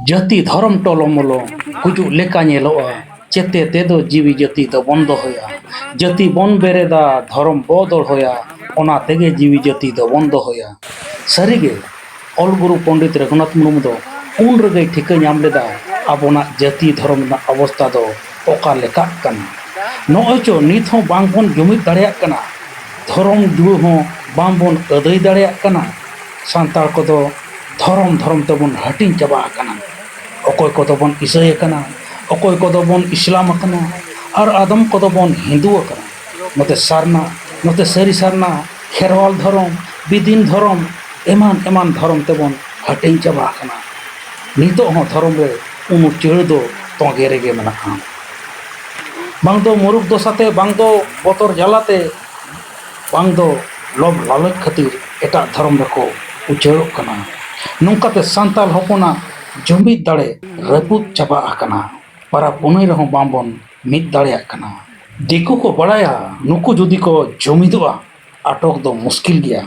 जाति धर्म टोलोमोलो गुजु लेका नेलोआ चेते तेदो जीवी जाति तो बंदो होया जाति बन बेरेदा धर्म बदल होया ओना तेगे जीवी जाति तो बंदो होया सरीगे ऑल गुरु पंडित रघुनाथ मुर्मू दो उन रगे ठिका नाम लेदा आबोना जाति धर्म ना अवस्था दो ओका लेका कना नोचो नित हो बांगबन जुमिद दाड़ेया कना धर्म जुड़ हो बांगबन अदय दाड़ेया कना सांताल को दो धर्म धर्म तबन हटिंग चाबा कना अकोय को दो बन ईसाई कना अकोय को दो बन इस्लाम कना और आदम को दो बन हिंदू कना नते सारना नते सरी सारना खेरवाल धर्म बिदिन धर्म एमान एमान धर्म तबन हटिंग चाबा कना नितो हो धर्म रे उनु चेड़ दो तोगे रेगे मना बांग दो मुरुख दोसाते बांग दो बतर जालाते बांग दो लोभ लालच खातिर एटा धर्म रको उचेड़ो कना नौकाते सांताल हपना जुमिद दाड़े रपुद चाबा आकना पारा पुनई रहो बांबन मिद दाड़े आकना दिकु को बड़ाया नुकु जुदी को जुमिदवा आटक दो मुश्किल गया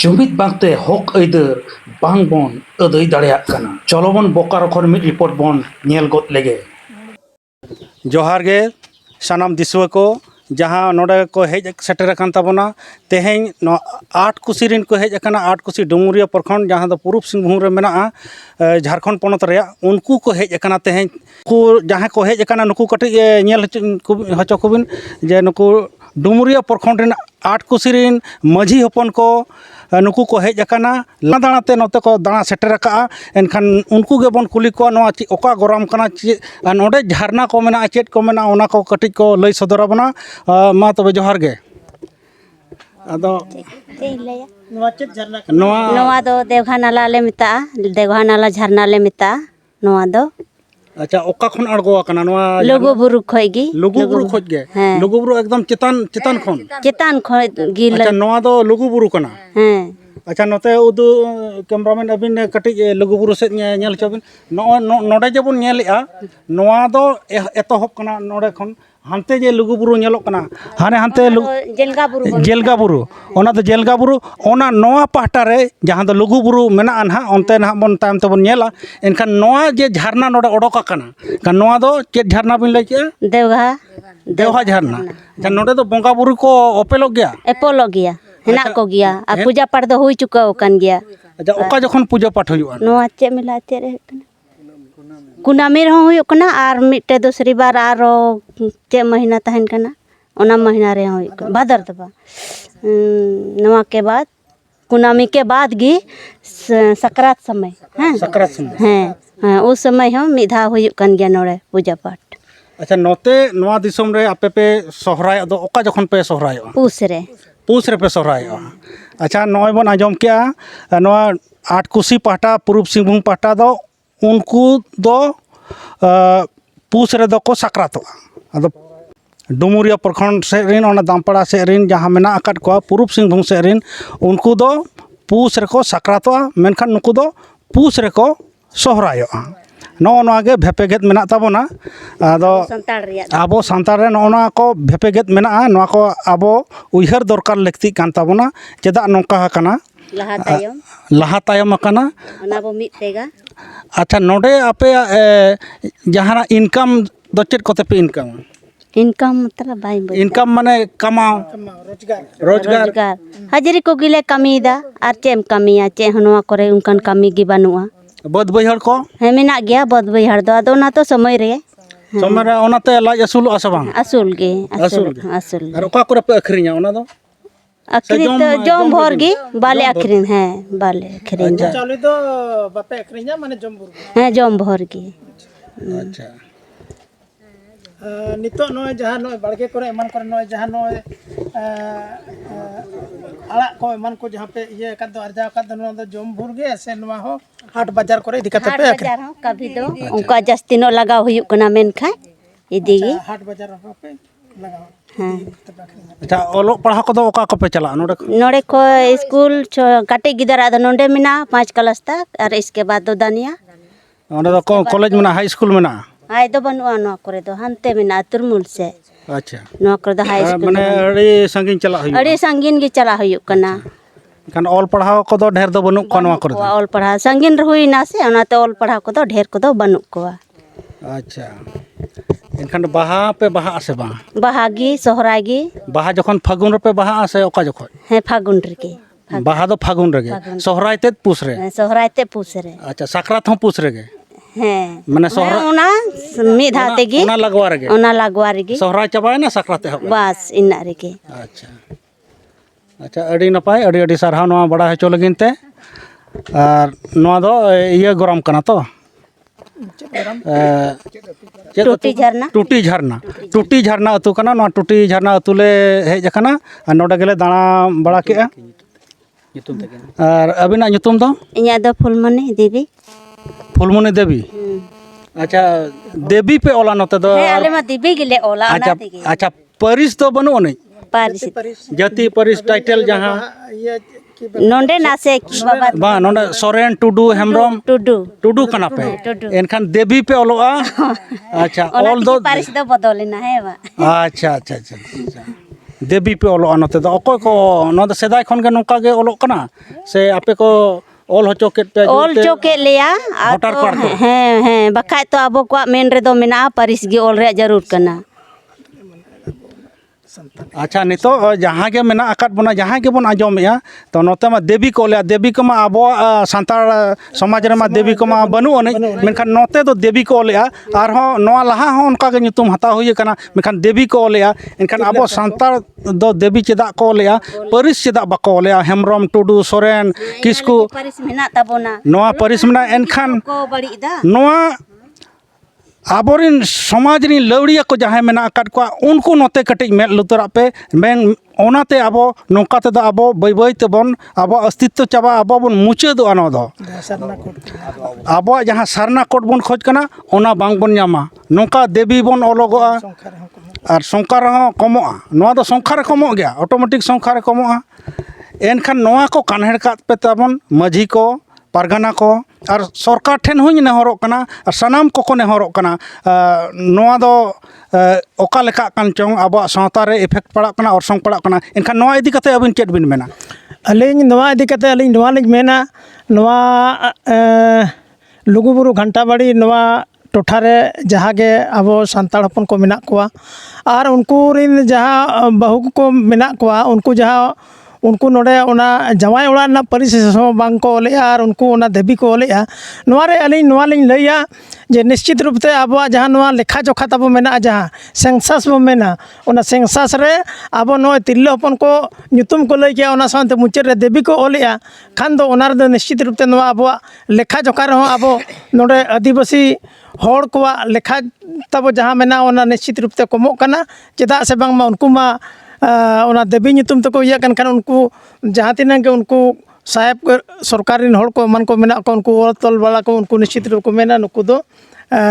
जुमिद बांगते हक ऐदर बांगबन अदय दाड़े आकना चलोबन बोकारो खन मिद रिपोर्ट बन नेल गद लेगे जोहार गे सानाम दिसुआ को जहाँ नोडे को हेज सेटर कान ताबोना तेहें 8 कुसी रिन को हेज अकना 8 कुसी डुमुरिया प्रखंड जहाँ दो पूर्व सिंहभूम रे मेना झारखंड पोनत रे उनको को हेज अकना तेहें को जहाँ को हेज अकना नुकु कटि नेल हचो कोबिन जे नुकु डुमुरिया प्रखंड रिन 8 कुसी रिन माझी हपन को नुकु को हेज अकना दाणाते नोते को दाणा सेटर का एनखान उनको गे बन कुली को नोआ ओका गरम कना नोडे झरना को मेना चेट को मेना ओना को कटिज को लई सदरा बना मा तबे जोहार गे अदो नोआ चेट झरना नोआ दो देवघा नाला ले मिता देवघा नाला झरना ले मिता नोआ दो अच्छा ओका खन अड़गो आकना नोआ लुगु बुरु खोइगी लुगु बुरु खोज गे लुगु बुरु एकदम चितान खन गिल अच्छा नोआ दो लुगु बुरु कना अच्छा नोते उदु कैमरामैन अबिन कटिज लुगु बुरु से नेल चबिन नोडे जेबन नेलआ नोआ दो एतहब कना नोडे खन हानते जे लुगु बुरु नेलोक कना हाने हानते जेलगा बुरु ओना दो जेलगा बुरु ओना नोआ पाहटा रे जहां दो लुगु बुरु मेना अनहा ओनते ना बन ताम तबन नेला एनखान नोआ जे झरना नोडे ओडोका कना का नोआ दो चेत झरना बिन लई के देवघा झरना अच्छा नोडे दो बोंगा बुरु को ओपेलोग गया एपोलोग गया हेना को गया और पूजा पाठ दो हुई चुका कान गया अच्छा ओका जखन पूजा पाठ हुआ नोआ चे मिला चे रे कुनामी रहो हुई कना और मिटे दूसरी बार आरो चे महीना तहन कना ओना महीना रे हुई भादर दबा नोआ के बाद कुनामी के बाद गी सकरात समय हैं सकरात समय हैं उस समय हम मिधा हुई कन गया नोड़े पूजा पाठ अच्छा नोते नोआ दिसम रे आपे पे सोहराय दो ओका जखन पे सोहराय पूस रे पे सोहराय अच्छा नोय बन आजम किया नोआ 8 कुसी पाहटा पूर्व सिंहभूम पाहटा दो उनको दो पूस रे दो को साक्रातो अदो डुमुरिया प्रखंड से रिन ओना दामपाड़ा से रिन जहाँ मेना आकाट को पूर्व सिंहभूम से रिन उनको दो पूस रे को साक्रातो मेनखान नुकु दो पूस रे को सोहरायो नो नोगे भेपेगेत मेना ताबोना आदो आबो सांतार रे नोना को भेपेगेत मेना नोआ को आबो उयहर दरकार लेक्ति कान ताबोना चेदा नोका कना लहा तायम कना ओना बो मिट तेगा अच्छा नोडे आपे जहाना इनकम दो चेट कोते पे इनकम मतलब भाई इनकम माने कमाओ रोजगार हाजिरी को गिले कमीदा और चेम कमिया चे हनवा करे उनकन कमी गी बनुआ बद बहड़ को हे मेना गया बद बहड़ दो अदो ना तो समय रे ओनाते लाज असूल असबांग असूल असूल और ओका करे पे अखरिया ओना दो अखरीन तो जम भर गी बाले अखरीन है बाले अखरीन चालू दो बापे अखरिया माने जम भर है जम भर गी अच्छा नितो नय जहां नय बाड़गे करे एमान करे नय जहां नय आड़ा को एमान को जहां पे ये का दो अर्जा का दो दो जम भर गे से नवा हो हाट बाजार करे दिक्कत पे बाजार हो कभी दो उनका जस्ती नो लगा हुई कना मेन खा इदीगी हाट बाजार पे लगा अच्छा ओलो पढ़ा को दो ओका को पे चला नोडे को स्कूल काटे गिदर आदा नोंडे मिना 5 क्लास तक और इसके बाद दो दानिया ओंडे दो कॉलेज में हाई स्कूल में हाय दो बनुआ नो करे दो हनते मिना तुरमुल से अच्छा नो करे दो हाई स्कूल माने अड़ी संगीन चला हुई अड़ी संगीन गी चला हुई कना kan ol padhaw ko do ढेर do banuk ko noa kore ᱚᱞ ᱯᱟᱲᱦᱟᱣ ᱥᱟᱺᱜᱤᱧ ᱨᱮ ᱦᱩᱭᱱᱟ ᱥᱮ ᱚᱱᱟᱛᱮ ᱚᱞ ᱯᱟᱲᱦᱟᱣ ᱠᱚᱫᱚ ᱰᱷᱮᱨ ᱠᱚᱫᱚ ᱵᱟᱹᱱᱩᱜ ᱠᱚᱣᱟ अच्छा एनखान बाहा पे बाहा आसे बा ᱵᱟᱦᱟ ᱜᱮ ᱥᱚᱦᱨᱟᱭ ᱜᱮ बाहा जखन फागुन रे पे बाहा आसे ओका जखन ᱦᱮᱸ ᱯᱷᱟᱹᱜᱩᱱ ᱨᱮᱜᱮ बाहा दो फागुन रे सोहराय ते पूस रे ᱥᱚᱦᱨᱟᱭ ᱛᱮ ᱯᱩᱥ ᱨᱮ अच्छा साकरात हो पूस रे ᱦᱮᱸ माने सोहरा ᱚᱱᱟ ᱢᱤᱫ ᱫᱷᱟᱣ ᱛᱮᱜᱮ ओना लगवा रे ᱚᱱᱟ ᱞᱟᱜᱣᱟ ᱨᱮᱜᱮ सोहराय चबाय ना साकरात हो ᱵᱟᱥ ᱤᱱᱟᱹᱜ ᱨᱮᱜᱮ अच्छा अच्छा अड़ी नपाय अड़ी अड़ी सारहाव नवा बड़ा हचो लगिन ते और नवा दो इया गरम कना तो टूटी झरना टूटी झरना अतु कना नवा टूटी झरना अतु ले हेज कना और नोडे गेले दाणा बड़ा केआ और अबिना nyutum दो इᱧᱟᱹᱜ ᱫᱚ ᱯᱷᱩᱞᱢᱚᱱᱤ ᱫᱮᱵᱤ फुलमणि देवी अच्छा देवी पे ओला नोते दो ᱦᱮᱸ ᱟᱞᱮ ᱢᱟ ᱫᱮᱵᱤ ᱜᱮᱞᱮ ᱚᱞᱟ ᱚᱱᱟ अच्छा ᱛᱮᱜᱮ अच्छा परिस तो बनु नहीं ᱯᱟᱹᱨᱤᱥ जाति परिस टाइटल जहां ᱱᱚᱰᱮ ᱱᱟᱥᱮ ᱵᱟᱵᱟ बा नोडे सोरेन टुडू हेमब्रम ᱴᱩᱰᱩ टुडू कना पे टुडू। एनखान देवी पे ओलोआ अच्छा ᱚᱱᱟ ऑल दो ᱛᱮᱜᱮ ᱯᱟᱹᱨᱤᱥ ᱫᱚ ᱵᱚᱫᱚᱞᱮᱱᱟ ᱦᱮᱸ ᱵᱟ अच्छा अच्छा अच्छा अच्छा देवी पे ओलोआ नोते दो अकोय को नो दो सेदाय खन के नोका गे ओलोक कना से आपे को ऑल होचो केट पे ᱚᱞ ᱪᱚ ᱠᱮᱫ ᱞᱮᱭᱟ ᱵᱷᱳᱴᱟᱨ ᱠᱟᱨᱰ ᱠᱚ ᱦᱮᱸ ᱦᱮᱸ ᱵᱟᱠᱷᱟᱡ ᱛᱚ ᱟᱵᱚ ᱠᱚᱣᱟᱜ ᱢᱮᱱ ᱨᱮᱫᱚ ᱢᱮᱱᱟᱜᱼᱟ ᱯᱟᱹᱨᱤᱥ ᱜᱮ ᱚᱞ ᱨᱮᱭᱟᱜ ᱡᱟᱹᱨᱩᱲ ᱠᱟᱱᱟ अच्छा नितो जहाँ के मेना अकात बना जहाँ के बन आजमेया तो नोते मा देवी को ले देवी को मा आबो सांतार समाज रे मा देवी को मा बनु अने मेनखान नोते तो देवी को ले आर हो नवा लहा हो उनका के nyutum हता हुई कना मेनखान देवी को ले एनखान आबो सांतार दो देवी चेदा को ले परिस चेदा बाको ले हेमरम टुडू सोरेन किसकु ᱯᱟᱹᱨᱤᱥ ᱢᱮᱱᱟᱜ ᱛᱟᱵᱚᱱᱟ नवा परिस मेना एनखान ᱠᱚ ᱵᱟᱹᱲᱤᱡ ᱫᱟ नवा आबोरिन समाज रिन लौड़िया को जहाँ मेना अकात को उनको नोते कटिज मेद लुतरा पे मेन ओनाते आबो नौका ते दो आबो बई बई तेबन आबो अस्तित्व चाबा आबो बन मुचाद अनो दो आबो जहाँ सारना कोड बन खोज कना ओना बांग बन ᱧᱟᱢᱟ नौका देवी बन ओलोगोआ और संख्या रहो कमोआ नोआ दो संख्या रे कमो गया ऑटोमेटिक संख्या रे कमोआ एनखान नोआ को कान्हेड़ कात पे तबन माझी को पारगाना को और सरकार ठेन हुई नेहरोग कना और सनाम को नेहरोग कना नोआ दो ओका लेका कान चोंग आबो सावता रे इफेक्ट पड़ा कना और संग पड़ा कना एनखान नोआ इदी कते अबिन चेत बिन मेना अलिंग नोआ इदी कते अलिंग नोआ लिंग मेना नोआ लुगुबुरु घंटाबाड़ी नोआ टोठा रे जहाँ के आबो सांताड़ हपन को मेना कोआ और उनको रिन जहाँ बहु को मेना कोआ उनको जहाँ उनको नोडे ओना जवाई ओड़ा ना परिस बांग को ओलेया और उनको ओना देवी को ओलेया नोआ रे अलिंग नोआ लिंग लैया जे निश्चित रूप से आबो जहाँ नोआ लेखा जोखा तब मेना जहाँ सेंसास बो मेना ओना सेंसास रे आबो नो तिरलो हपन को nyutum को लई के ओना सानते मुचर रे देवी को ओलेया खान दो ओना रे निश्चित रूप से नोआ आबो लेखा जोखा रे आबो नोडे आदिवासी हर को लेखा तब जहाँ मेना ओना निश्चित रूप से कमो कना चेदा से बांग मा उनको मा ओना देवी nyutum तको इया कन उनको जहाँ तिना के उनको साहेब सरकारी हर को मन को मेना को उनको ओर तल वाला को उनको निश्चित रूप को मेना नुकु दो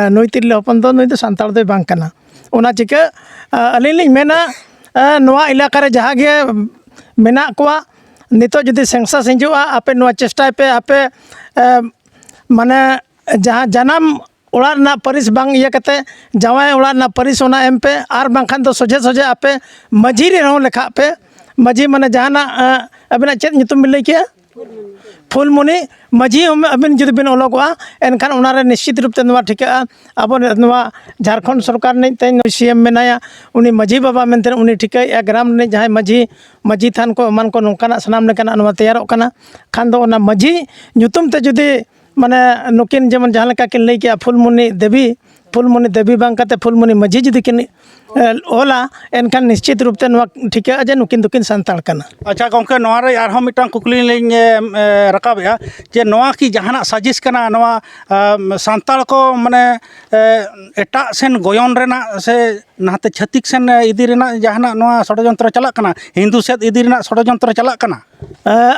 नई तिरले हपन दो नई दो सांताड़ दो बांग कना ओना चिका अलिंग लिंग मेना नोआ इलाका रे जहाँ गे मेना कोआ नितो जदि सेंसा हिजुआ आपे नोआ चेष्टा पे आपे माने जहाँ जन्म ओड़ा ना परिस बांग इया कते जवाई ओड़ा ना परिस ओना एम पे आर बांखान तो सोझे सोझे आपे मझी रे रहो लेखा पे मझी माने जहाना अबिना चेत nyutum बिन लई के फुलमणि मझी अबिन जुदी बिन ओलोगोआ एनखान ओना रे निश्चित रूप से नोआ ठिका आबो नोआ झारखंड सरकार ने तेन सीएम मेनाया उनी मझी बाबा मेनते उनी ठिका ग्राम ने जहां मझी थान को मान को नोकाना सनाम लेकाना नोआ तैयारोग कना खान दो ओना मझी nyutum ते जुदी माने नुकिन जेमन जहाँ लेका किन लई के फुलमणि देवी बांग कते फुलमणि मझी जुदी किन ओला एनखान निश्चित रूप से नोआ ठिका जे नुकिन दुकिन सांताड़ कना अच्छा गौके नोआ रे आरहो मिटांग कुकली लिंग रकाबया जे नोआ की जहाना साजिश कना नोआ सांताड़ को माने एटा सेन गोयन रेना से नाते छतिक सेन इदी रेना जहाना नोआ षडयंत्र चला कना हिंदू सेद इदी रेना षडयंत्र चला कना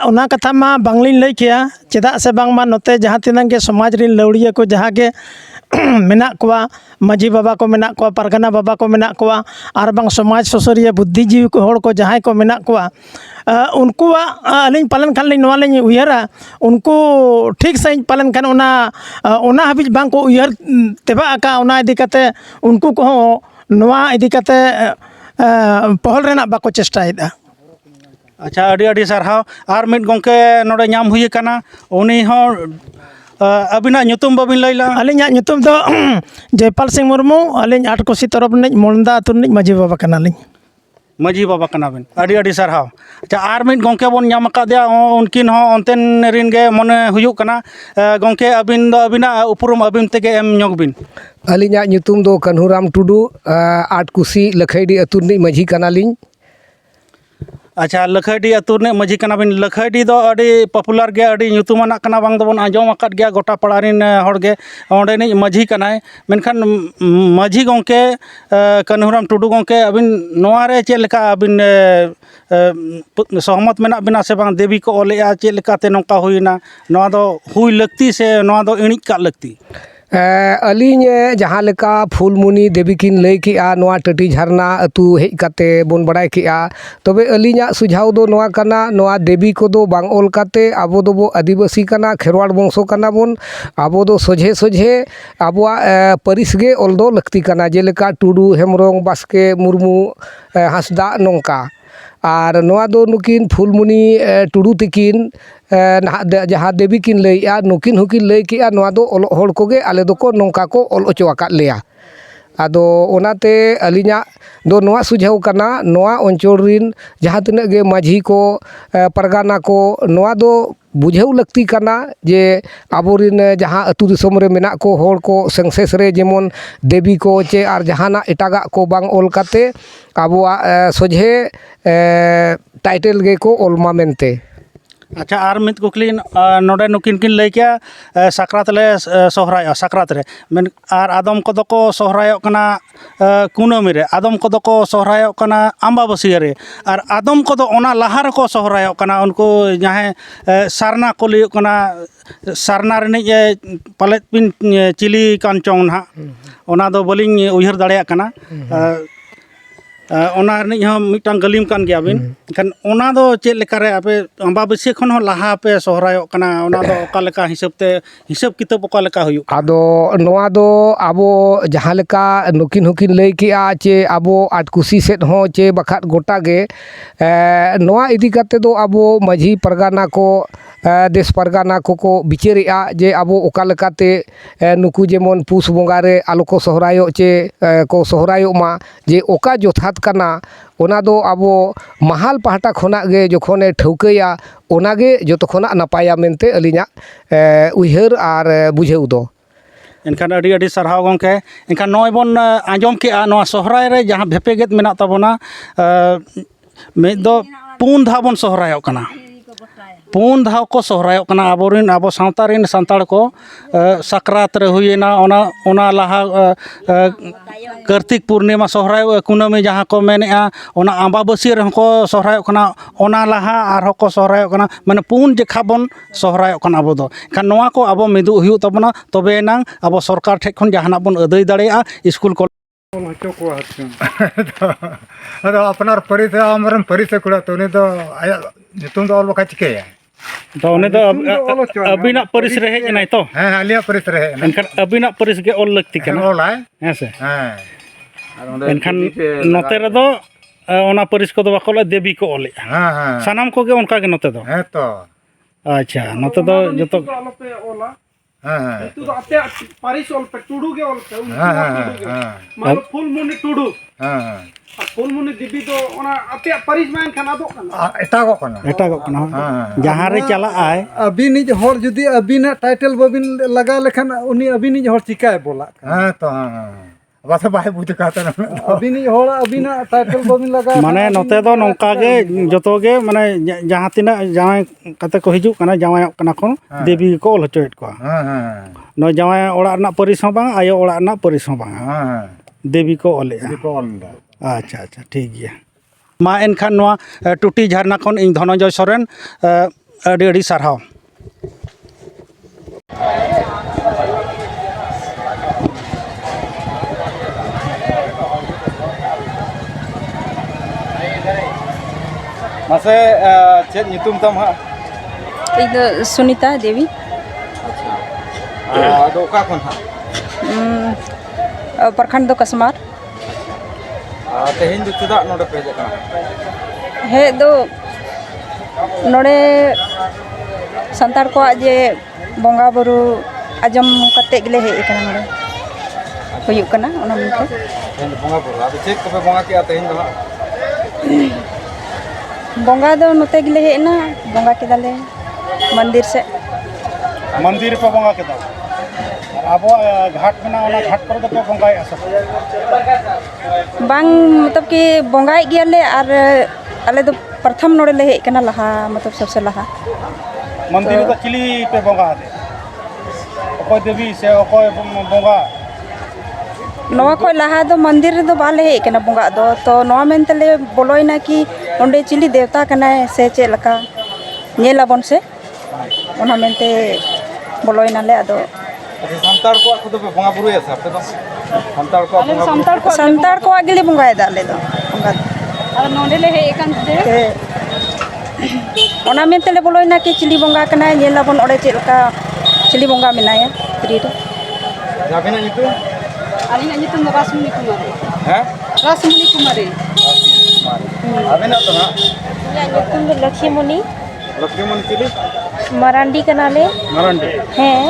ओना कथा मा बांगलिन लई किया चेदा से बांग मा नोते जहाँ तिना के समाज रिन लौड़िया को जहाँ के मेना कोआ मझी बाबा को मेना कोआ पारगाना बाबा को मेना कोआ आर बांग समाज सुसरिया बुद्धिजीवी को हड़ को जहाँ को मेना कोआ उनको अलिंग पालन खान लिंग नोआ लिंग उयहरा उनको ठीक सही पालन खान ओना हाबिज बांग को उयहर तेबा आका ओना इदी कते उनको को नोआ इदी कते पहल रेना बाको चेष्टायेदा अच्छा अड़ी अड़ी सारहाव आर मिट गोंके नोडे ᱧᱟᱢ ᱦᱩᱭ ᱟᱠᱟᱱᱟ उनी हᱚᱸ अबिना ᱧᱩᱛᱩᱢ ᱵᱟᱵᱤन ᱞᱟᱹᱭᱞᱟ ᱟᱹᱞᱤᱧᱟᱜ ᱧᱩᱛᱩᱢ ᱫᱚ ᱡᱚᱭᱯᱟᱞ ᱥᱤᱝ ᱢᱩᱨᱢᱩ ᱟᱹᱞᱤᱧ ᱟᱴᱠᱩᱥᱤ ᱛᱚᱨᱚᱯ ᱨᱤᱱᱤᱡ ᱢᱚᱞᱫᱟ ᱟᱹᱛᱩ ᱨᱤᱱᱤᱡ ᱢᱟᱹᱡᱷᱤ ᱵᱟᱵᱟ ᱠᱟᱱᱟᱞᱤᱧ ᱢᱟᱹᱡᱷᱤ ᱵᱟᱵᱟ ᱠᱟᱱᱟᱵᱤᱱ ᱟᱹᱰᱤ ᱟᱹᱰᱤ ᱥᱟᱨᱦᱟᱣ ᱟᱪᱪᱷᱟ ᱟᱨ ᱢᱤᱫ ᱜᱚᱝᱠᱮ ᱵᱚᱱ ᱧᱟᱢ ᱟᱠᱟᱫᱮᱭᱟ ᱩᱱᱠᱤᱱ ᱦᱚᱸ ᱚᱱᱛᱮᱱ ᱨᱤᱱ ᱜᱮ ᱢᱚᱱᱮ ᱦᱩᱭᱩᱜ ᱠᱟᱱᱟ ᱜᱚᱝᱠᱮ ᱟᱹᱵᱤᱱ ᱫᱚ ᱟᱹᱵᱤᱱᱟᱜ ᱩᱯᱨᱩᱢ ᱟᱹᱵᱤᱱ ᱛᱮᱜᱮ ᱮᱢ ᱧᱚᱜ ᱵᱤᱱ ᱟᱹᱞᱤᱧᱟᱜ ᱧᱩᱛᱩᱢ ᱫᱚ ᱠᱟᱹᱱᱦᱩᱨᱟᱢ ᱴᱩᱰᱩ ᱟᱴᱠᱩᱥᱤ ᱞᱟᱠᱷᱟᱭᱰᱤ ᱟᱹᱛᱩ ᱨᱤᱱᱤᱡ ᱢᱟᱹᱡᱷᱤ ᱠᱟᱱᱟᱞᱤᱧ अच्छा लखैडी अतुर ने मजी कना बिन लखैडी दो अड़ी पॉपुलर गया अड़ी ᱧᱩᱛᱩᱢᱟᱱᱟᱜ कना बांग दोबन आंजोम अकाद गया गोटा पड़ारिन हड़गे ओंडे नि मजी कनाय मेनखान मजी गोंके कन्हुराम टुडू गोंके अबिन नोआ रे चेक लेका अबिन सहमत मेना बिना से बांग देवी को ओलेया चेक लेकाते नोका हुइना नोआ दो हुई लगती से नोआ दो इणिक का लगती अलिंग जहाँ लेका फुलमुनी देवी किन लई किया नोआ टटी झरना अतु हेज काते बोन बड़ाय किया तबे अलिंगा सुझाव दो नोआ कना नोआ देवी को दो बांग ओल काते आबो दो बो आदिवासी कना खेरवाड़ वंशो कना बोन आबो दो सोझे सोझे आबोआ परिस गे ओल दो लक्ति कना जेलेका टुडू हेमरंग बास्के मुर्मू हांसदा नोंका और नोआ दो नुकिन फुलमुनी टुडू तिकिन जहाँ देवी किन लईया नुकिन हुकिन लई किया नोआ दो ओल होड़ कोगे आले दो को नोंका को ओल ओचो आकाद लेया आदो ओनाते अलिंगा दो नोआ सुझाव कना नोआ अंचल रिन जहाँ तिना गे माझी को परगाना को नोआ दो बुझेव लगती कना जे आबोरिन जहाँ अतु दिसोम रे मेना को होड़ को संसेस रे जेमन देवी को चे आर जहाना एटागा को बांग ओल काते आबोआ सोझे टाइटल गे को ओलमा मेनते अच्छा आर मित कुकली नोडे नुकिन किन लई किया साकरात ले सोहराय साकरात रे मेन आर आदम को दो को सोहराय कना कुनामी रे आदम को दो को सोहराय कना अम्बाबसी रे आर आदम को दो ओना लाहा रे को सोहराय कना उनको जहां सारना को लई कना सारना रे पालेत पिन चिली कांचों ना ओना दो बोलिंग उयहर दाड़ेया कना ओना रनिज हम मिटांग गलिम कान गया बिन खान ओना दो चेक लेका रे आपे अम्बाबसी खन हो लाहा पे सोहरायो कना ओना दो ओका लेका हिसाब ते हिसाब किताब ओका लेका हुयु आदो नोआ दो आबो जहाँ लेका नुकिन हुकिन लई किया चे आबो आटकुसी सेट हो चे बखात गोटा गे नोआ इदी काते दो आबो माझी परगाना को देश परगाना को बिचारिया जे आबो ओका लेकाते नुकु जेमन पुस बोंगा रे आलो को सोहरायो चे को सोहरायो मा जे ओका जोथात कना ओना दो आबो महाल पहाटा खोना गे जखोने ठौकया ओना गे जतो खोना नापाया मेनते अलिंगा उयहर आर बुझेउ दो एनखान अड़ी अड़ी सारहाव गोंके एनखान नोय बोन आंजोम के नोआ सोहराय रे जहां भेपेगेत मेना तबोना मे दो पुन धा बोन सोहरायो कना पुन धाव को सोहरायो कना आबोरिन आबो सावतारिन सांताड़ को साकरात रे हुइना ओना लाहा कार्तिक पूर्णिमा सोहराय कुनामी जहाँ को मेनेआ ओना अम्बाबसी रे को सोहरायो कना ओना लाहा आर को सोहरायो कना माने पुन जेखा बोन सोहरायो कना आबो दो खान नोआ को आबो मिदु हुयु तबना तबे नांग आबो सरकार ठेक खन जहाना बोन अदै दाड़ेया स्कूल को अदो अपनार परिस आमरन परिस कुड़ा तो ने दो आया नितुम दो बका चिकेया तो उन्हें तो अबिना परिस रहे नहीं तो हां आलिया परिस रहे एनखान अबिना परिस के ओल लगती कना ओल है हैं से हां एनखान नोते रे दो ओना परिस को दो बाकोला देवी को ओले हां हां सानाम को के उनका के नोते दो है तो अच्छा नोते दो जतो हां हां तू तो आते पारिस ओल पे टुडू के ओल पे हां हां हां मतलब फुल मुनि टुडू हां फुल मुनि दिबी तो ओना आते पारिस मान खाना दो कना एटागो कना जहाँ रे चला आए अबिनिज हर जुदी अबिना टाइटल बबिन लगा लेखन उनी अबिनिज हर चिकाय बोला हां तो हां बस बाय बुझ काता अबिनिज हर अबिना टाइटल बबिन लगा माने नोते दो नोंका गे जतो गे माने जहाँ तिना जावाय कते को हिजु कना जावाय कना खन देवी को ओल हचोयत को हां हां नो जावाय ओड़ा रना परिस हो बांग आयो ओड़ा रना परिस हो बांग हां देवी को ओले को ओलदा अच्छा अच्छा ठीक गया मा एनखान नोआ टुटी झरना खन इन धनंजय सोरेन अड़ी अड़ी सारहाव मासे चेत नितुम तम हा इधर सुनीता देवी दो का कोन हा प्रखंड दो कसमार तेहिन दो चुदा नोडे पे जका है दो नोड़े संतार को जे बंगा बुरु आजम कते गले हेज कना नोड़े हुयुग कना ओना मिनते बंगा बुरु अब चेक को पे बंगा के तेहन दो बंगा दो नोते गले हेज ना बंगा केदाले मंदिर से मंदिर पे बंगा के अब घाट में घाट पर पे बंगाए बांग मतलब कि बंगाई गियाले और अले दो प्रथम नोड़े ले हेज कना लहा मतलब सबसे लहा मंदिर तो चिली पे बंगा दे अकोय देवी से अकोय बंगा नवा को लहा दो मंदिर दो बाले हेज कना बंगा दो तो नवा मेनते ले बोलोइना कि ओंडे चिली देवता कना से चे लका नेलाबन से ओना मेनते बोलोइना ले अदो संतार को खुद पे बंगा बुरु है सब तो संतार को संतार को आगे बंगाए दा ले दो बंगा और नोंडे ले हे एकान जे ओना मेनते ले बोलोइना कि चिली बंगा कना नेलाबन ओडे चे लका चिली बंगा मेनाया फ्री रे जाबिना नितु आलिना नितुम रासमुनि कुमारी हैं रासमुनि कुमारी अबिना तो ना या नितुम लक्ष्मीमुनि लक्ष्मण चिली मरांडी कनाले मरंडी हैं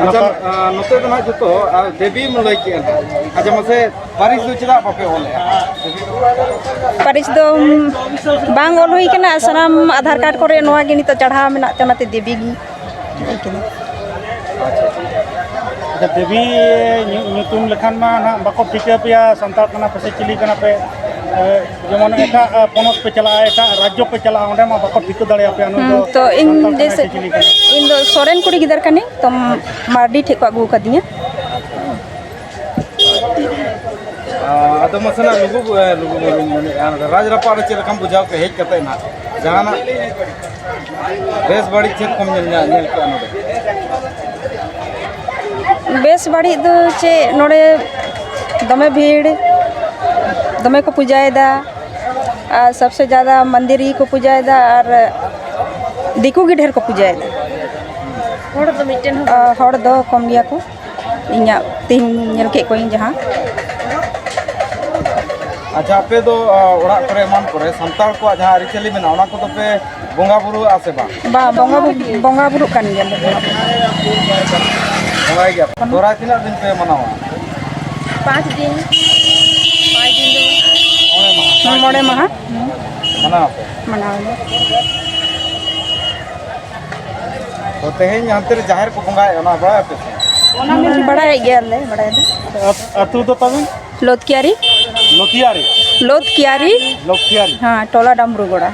अच्छा नोते तो ना जतो देवी मुलई के अच्छा मसे बारिश दो चला पापे होले पारिस दो बांग ऑल हुई कना सनाम आधार कार्ड करे नोआ गे नितो चढ़ा मेना चनाते देवी गी अच्छा देवी ᱧᱩᱛᱩᱢ ᱞᱮᱠᱷᱟᱱ मा ना बाको ठिका पेया संताल कना पे चिली कना पे जेमन एटा पोनत पे चला एटा राज्य पे चला ओंडे मा बाको ठिका दाड़े पे अनु तो इन जैसे इन दो सोरेन कुड़ी गिदर कने तो मार्डी ठेको अगू कदिया अदो मसना लुगु राजरपा रे चेल कम बुझाव के हेज कते ना जहाना बेस बड़ी चेक कम नेल के अनु बेस बाड़ी दो चे नोड़े दमे भीड़ दमे को पूजाएदा और सबसे ज़्यादा मंदिर ही को पूजाएदा और दिकू की ढेर को पूजाएदा हड़ दो कम गया को इन्या तीन नेल के कोई जहाँ अच्छा पे दो ओड़ा करे मान करे संताल को जहां अरिचली में ओना को तो पे बंगा बुरु आसे बा बंगा बुरु कान गया बंगा गया तोरा तीना दिन पे मनावा 5 दिन दो मोड़े महा मनावा पे मनाओ तो तेहें हंते रे जाहिर को बंगा ओना बड़ा पे ओना में बड़ा गया ले बड़ा अतु तो तबे लोतकियारी लोथियारी हाँ टोला डामरुगोड़ा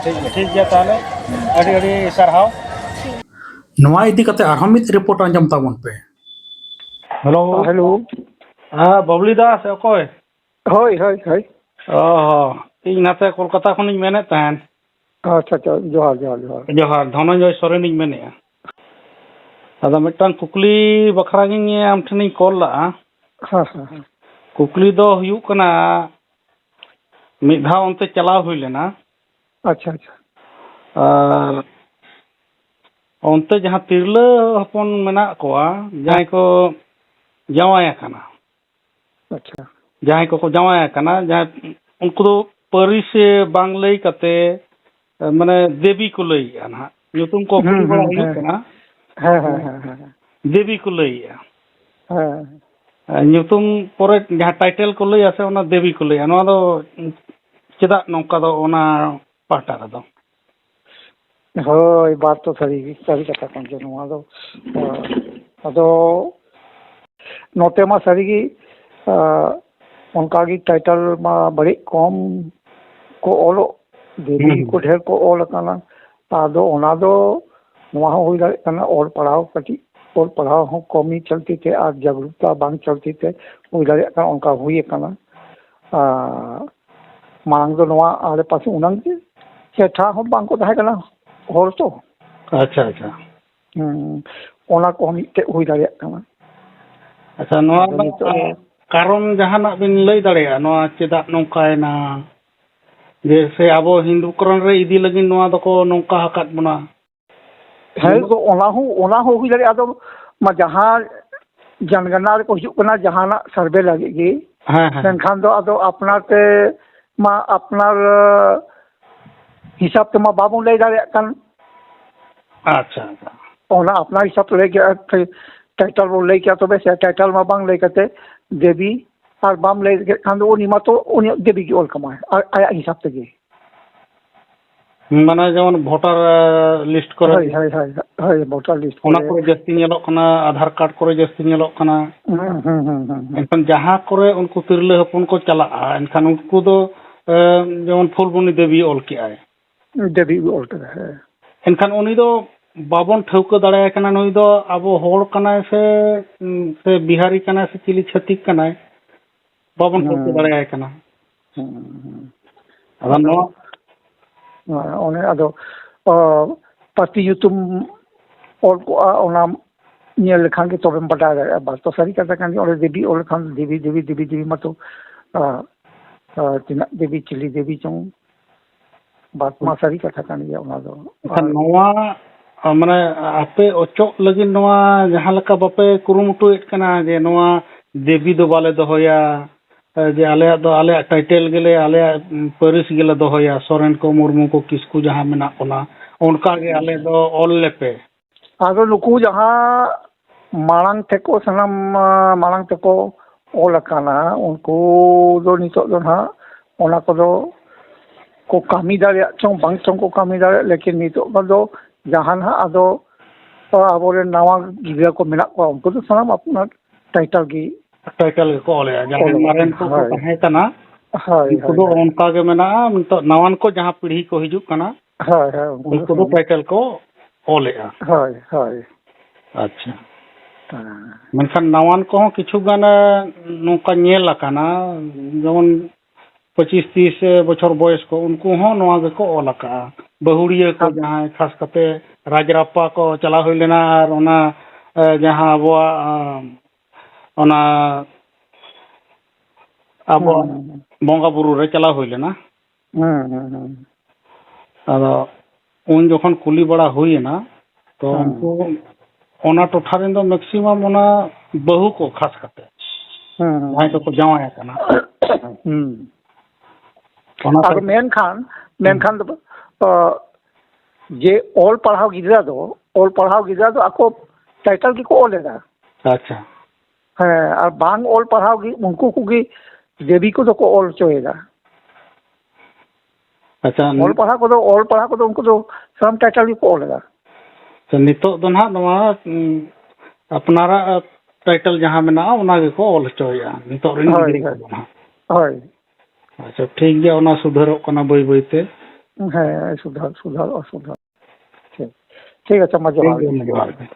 ठीक गया ताले अड़ी अड़ी सरहाव नवा इदी कते आरहम मित रिपोर्ट अंजम ताबन पे हेलो हेलो हां बबली दास अकोय होय होय होय ᱤᱧ ᱱᱟᱛᱮ ᱠᱳᱞᱠᱟᱛᱟ ᱠᱷᱚᱱᱤᱧ ᱢᱮᱱᱮᱫ ᱛᱟᱦᱮᱱ अच्छा अच्छा जोहार जोहार जोहार ᱡᱚᱦᱟᱨ ᱫᱷᱚᱱᱚᱧᱡᱚᱭ ᱥᱚᱨᱮᱱᱤᱧ ᱢᱮᱱᱮᱫᱼᱟ ᱟᱫᱚ ᱢᱤᱫᱴᱟᱝ ᱠᱩᱠᱞᱤ ᱵᱟᱠᱷᱨᱟ ᱜᱤᱧ ᱟᱢ ᱴᱷᱮᱱᱤᱧ ᱠᱚᱞ ᱞᱟᱜᱼᱟ हाँ हाँ हाँ ᱠᱩᱠᱞᱤ ᱫᱚ ᱦᱩᱭᱩᱜ ᱠᱟᱱᱟ ᱢᱤᱫ ᱫᱷᱟᱣ ᱚᱱᱛᱮ ᱪᱟᱞᱟᱣ ᱦᱩᱭ ᱞᱮᱱᱟ अच्छा अच्छा ᱟᱨ ᱚᱱᱛᱮ ᱡᱟᱦᱟᱸ ᱛᱤᱨᱞᱟᱹ ᱦᱚᱯᱚᱱ ᱢᱮᱱᱟᱜ ᱠᱚᱣᱟ ᱡᱟᱦᱟᱸᱭ ᱠᱚ ᱡᱟᱶᱟᱭ ᱟᱠᱟᱱᱟ अच्छा ᱡᱟᱦᱟᱸᱭ ᱠᱚᱠᱚ ᱡᱟᱶᱟᱭ ᱟᱠᱟᱱᱟ ᱡᱟᱦᱟᱸᱭ ᱩᱱᱠᱩ ᱫᱚ ᱯᱟᱹᱨᱤᱥ ᱵᱟᱝ ᱞᱟᱹᱭ ᱠᱟᱛᱮ ᱢᱟᱱᱮ ᱫᱮᱵী ᱠᱚ ᱞᱟᱹᱭᱮᱜᱼᱟ ᱱᱟᱦᱟᱜ ᱧᱩᱛᱩᱢ ᱠᱚ ᱠᱩᱞᱤ ᱵᱟᱲᱟ ᱦᱩᱭᱩᱜ ᱠᱟᱱᱟ हाँ हाँ हाँ हाँ ᱫᱮᱵী ᱠᱚ ᱞᱟᱹᱭᱮᱜᱼᱟ हाँ ᱧᱩᱛᱩᱢ ᱯᱚᱨᱮ ᱡᱟᱦᱟᱸ ᱴᱟইᱴᱮᱞ ᱠᱚ ᱞᱟᱹᱭᱟ ᱥᱮ ᱚᱱᱟ ᱫᱮᱵী ᱠᱚ ᱞᱟᱹᱭᱟ ᱱᱚᱣᱟ ᱫᱚ ᱪᱮᱫᱟᱜ ᱱᱚᱝᱠᱟ ᱫᱚ ᱚᱱᱟ ᱯᱟᱦᱴᱟ ᱨᱮᱫᱚ होय बात तो सही कथा कन जे नोआ दो अदो नोते मा सरी की उनका की टाइटल मा बड़ी कम को ओलो देवी को ढेर को ओल कना आदो ओना दो नोआ हो जाए कना और पढ़ाओ कटी और पढ़ाओ हो कमी चलती थे आज जागरूकता बांग चलती थे हो जाए कना उनका हुई कना मांग दो नोआ आले पास उनंग सेठा हो बांग को दहे कना होल तो अच्छा अच्छा ओना को मिटे हुई दाड़े कना अच्छा नोआ कारण जहानाक बिन लay दाड़ेया नोआ चेदाक नोंकायना जैसे आबो हिंदुकरण रे इदी लगिन नोआ दको नोंका हाकात बना है तो ओना हो हुई दाड़े आदो मा जहां जनगणना को हिजुक कना जहाना सर्वे लगे गी हां हां सेनखान दो आदो अपना ते मा अपना हिसाब तेमा बाबन लय दाड़ेयाग कान ᱟᱪᱪᱷᱟ ᱟᱪᱪᱷᱟ ᱚᱱᱟ ᱟᱯᱱᱟᱨ ᱦᱤᱥᱟᱹᱵ ᱛᱮ ᱞᱟᱹᱭ ᱠᱮᱜᱼᱟ ᱴᱟइटल ᱵᱚᱱ ᱞᱟᱹᱭ ᱠᱮᱜᱼᱟ ᱛᱚᱵᱮ ᱥᱮ ᱴᱟइटल ᱢᱟ ᱵᱟᱝ ᱞᱟᱹᱭ ᱠᱟᱛᱮ ᱫᱮᱵী ᱟᱨ ᱵᱟᱢ ᱞᱟᱹᱭ ᱠᱮᱫ ᱠᱷᱟᱱ ᱫᱚ ᱩᱱᱤ ᱢᱟᱛᱚ ᱩᱱᱤᱭᱟᱜ ᱫᱮᱵী ᱜᱮ ᱚᱞ ᱠᱟᱢᱟᱭ ᱟᱭᱟᱜ ᱦᱤᱥᱟᱹᱵ ᱛᱮᱜᱮ ᱢᱟᱱᱮ ᱡᱮᱢᱚᱱ ᱵᱷᱳᱴᱟর লিস্ট করে ᱦᱳᱭ ᱦᱳᱭ ᱦᱳᱭ ᱦᱳᱭ ভোটার লিস্ট ᱚᱱᱟ ᱠᱚᱨᱮ ᱡᱟᱹᱥᱛᱤ ᱧᱮᱞᱚᱜ ᱠᱟᱱᱟ ᱟᱫᱷᱟᱨ ᱠᱟᱨᱰ ᱠᱚᱨᱮ ᱡᱟᱹᱥᱛᱤ ᱧᱮᱞᱚᱜ ᱠᱟᱱᱟ ᱮᱱᱠᱷᱟᱱ ᱡᱟᱦᱟᱸ ᱠᱚᱨᱮ ᱩᱱᱠᱩ ᱛᱤᱨᱞᱟᱹ ᱦᱚᱯᱚᱱ ᱠᱚ ᱪᱟᱞᱟᱜᱼᱟ ᱮᱱᱠᱷᱟन ᱩᱱᱠᱩ ᱫᱚ ᱡᱮᱢᱚᱱ ᱯᱷᱩᱞᱢᱩᱱᱤ ᱫᱮᱵী ᱚᱞ ᱠᱮᱜᱼᱟᱭ ᱫᱮᱵী ᱚᱞ ᱠᱮᱫᱟ ᱦᱮᱸ ᱮᱱᱠᱷᱟन ᱩᱱᱤ ᱫᱚ ᱵᱟᱵᱚᱱ ᱴᱷᱟᱹᱣᱠᱟᱹ ᱫᱟᱲᱮᱭᱟᱭ ᱠᱟᱱᱟ ᱱᱩᱭ ᱫᱚ ᱟᱵᱚ ᱦᱚᱲ ᱠᱟᱱᱟᱭ ᱥᱮ ᱵᱤᱦᱟᱨᱤ ᱠᱟᱱᱟᱭ ᱥᱮ ᱪᱤᱞᱤ ᱪᱷᱟᱹᱛᱤᱠ ᱠᱟᱱᱟᱭ ᱵᱟᱵᱚᱱ ᱴᱷᱟᱹᱣᱠᱟᱹ ᱫᱟᱲᱮᱭᱟᱭ ᱠᱟᱱᱟ ᱟᱫᱚ ᱱᱚᱣᱟ ᱚᱱᱮ ᱟᱫᱚ ᱯᱟᱹᱨᱥᱤ ᱧᱩᱛᱩᱢ ᱚᱞ ᱠᱚᱜᱼᱟ ᱚᱱᱟ ᱧᱮᱞ ᱞᱮᱠᱷᱟᱱ ᱜᱮ ᱛᱚᱵᱮᱢ ᱵᱟᱰᱟᱭ ᱫᱟᱲᱮᱭᱟᱜᱼᱟ ᱵᱟᱥ ᱛᱚ ᱥᱟᱹᱨᱤ ᱠᱟᱛᱷᱟ ᱠᱟᱱ ᱜᱮᱭᱟ ᱚᱸᱰᱮ ᱫᱮᱵী ᱚᱞ ᱞᱮᱠᱷᱟन ᱫᱮᱵী ᱫᱮᱵী ᱫᱮᱵী ᱫᱮᱵী ᱢᱟᱛᱚ ᱛᱤᱱᱟᱹᱜ ᱫᱮᱵী ᱪᱤᱞᱤ ᱫᱮᱵী ᱪᱚᱝ ᱵᱟᱥ ᱢᱟ ᱥᱟᱹᱨᱤ ᱠᱟᱛᱷᱟ ᱠᱟᱱ ᱜᱮᱭᱟ ᱚᱱᱟ ᱫᱚ ᱱᱚᱣᱟ ᱢᱟᱱᱮ ᱟᱯᱮ ᱚᱪᱚᱜ ᱞᱟᱹᱜᱤᱫ ᱱᱚᱣᱟ ᱡᱟᱦᱟᱸ ᱞᱮᱠᱟ ᱵᱟᱯᱮ ᱠᱩᱨᱩᱢᱩᱴᱩᱭᱮᱫ ᱠᱟᱱᱟ ᱡᱮ ᱱᱚᱣᱟ ᱫᱮᱵী ᱫᱚ ᱵᱟᱞᱮ ᱫᱚᱦᱚᱭᱟ ᱡᱮ ᱟᱞᱮᱭᱟᱜ ᱫᱚ ᱟᱞᱮᱭᱟᱜ ᱴᱟइटल ᱜᱮᱞᱮ ᱟᱞᱮᱭᱟᱜ ᱯᱟᱹᱨᱤᱥ ᱜᱮᱞᱮ ᱫᱚᱦᱚᱭᱟ ᱥᱚᱨᱮᱱ ᱠᱚ ᱢᱩᱨᱢᱩ ᱠᱚ ᱠᱤᱥᱠᱩ ᱡᱟᱦᱟᱸ ᱢᱮᱱᱟᱜ ᱵᱚᱱᱟ ᱚᱱᱠᱟ ᱜᱮ ᱟᱞᱮ ᱫᱚ ᱚᱞ ᱞᱮᱯᱮ ᱟᱫᱚ ᱱᱩᱠᱩ ᱡᱟᱦᱟᱸ ᱢᱟᱲᱟᱝ ᱛᱮᱠᱚ ᱥᱟᱱᱟᱢ ᱢᱟᱲᱟᱝ ᱛᱮᱠᱚ ᱚᱞ ᱟᱠᱟᱱᱟ ᱩᱱᱠᱩ ᱫᱚ ᱱᱤᱛᱚᱜ ᱫᱚ ᱱᱟᱦᱟᱜ ᱚᱱᱟ ᱠᱚᱫᱚ को कमी दाड़े चों बांग चों को कमी दाड़े लेकिन नितो दो जहां आदो आबोरे नवा गिद्रा को मेना को उनको तो साम अपना टाइटल को ऑले जहां मारेन को ताहे तना हाय उनको दो उनका के मेना तो नवान को जहां पीढ़ी को हिजुक कना हाय हाय उनको दो टाइटल को ऑले हाय हाय अच्छा मनखान नवान को किछु गाना नोका नेल अकाना जेमन 25-30 बछर बयस को उनको हो नवा को ऑल का बहुड़िया को जहां खास करते राजरापा को चला हुई लेना और ओना जहां अब ओना अब बोंगा बुरु रे चला हुई लेना अदा उन जोखन कुली बड़ा हुई ना तो उनको ओना टोठा रे दो मैक्सिमम ओना बहु को खास करते वहां तो को जावा करना और मेनखान जे ऑल पढ़ाव गिद्रा दो आको टाइटल की को ऑलेदा अच्छा है और बांग ऑल पढ़ाव की उनको कुगी देवी को तो को ऑल चोएगा अच्छा ऑल पढ़ा को तो उनको तो सम टाइटल की को ऑलेदा तो नितो दो ना नवा अपनारा टाइटल जहां में ना ओना के को ऑल चोया नितो रिन हाय अच्छा ठीक गया ओना सुधरक कना बई बईते है सुधार सुधार और सुधार ठीक है अच्छा मजा आ गया